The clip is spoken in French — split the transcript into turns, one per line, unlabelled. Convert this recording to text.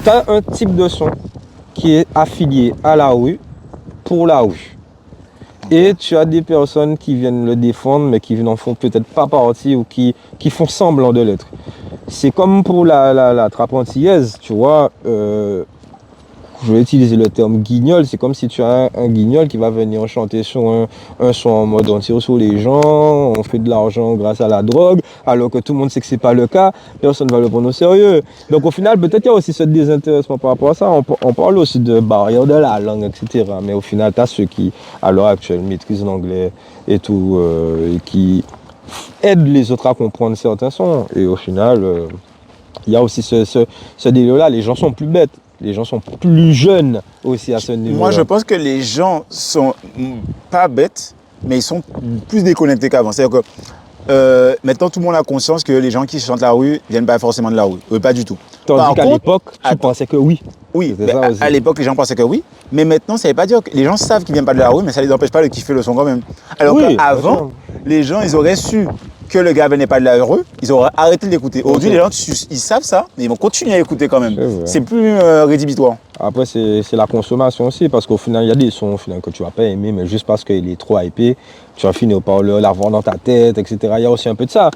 Tu as un type de son qui est affilié à la rue pour la rue. Et tu as des personnes qui viennent le défendre, mais qui n'en font peut-être pas partie ou qui font semblant de l'être. C'est comme pour la trappe antillaise, tu vois. Je vais utiliser le terme guignol. C'est comme si tu as un guignol qui va venir chanter sur un son en mode on tire sur les gens, on fait de l'argent grâce à la drogue, alors que tout le monde sait que c'est pas le cas, personne ne va le prendre au sérieux. Donc au final, peut-être qu'il y a aussi ce désintéressement par rapport à ça. On parle aussi de barrière de la langue, etc. Mais au final, tu as ceux qui, à l'heure actuelle, maîtrisent l'anglais et tout, et qui aident les autres à comprendre certains sons. Et au final, il y a aussi ce délire-là. Les gens sont plus bêtes. Les gens sont plus jeunes aussi à ce niveau-là.
Moi, je pense que les gens sont pas bêtes, mais ils sont plus déconnectés qu'avant. C'est-à-dire que maintenant, tout le monde a conscience que les gens qui chantent la rue viennent pas forcément de la rue. Pas du tout.
Tandis qu'à l'époque, tu pensais que oui.
Oui, à l'époque, les gens pensaient que oui. Mais maintenant, ça ne veut pas dire que les gens savent qu'ils ne viennent pas de la rue, mais ça ne les empêche pas de kiffer le son quand même. Alors
Oui,
qu'avant, les gens, ils auraient su que le gars venait pas de la rue, ils auraient arrêté de l'écouter. Aujourd'hui, les gens, ils savent ça, mais ils vont continuer à écouter quand même. C'est plus rédhibitoire.
Après, c'est la consommation aussi, parce qu'au final, il y a des sons au final, que tu vas pas aimer, mais juste parce qu'il est trop hypé, tu vas finir par la voir dans ta tête, etc. Il y a aussi un peu de ça.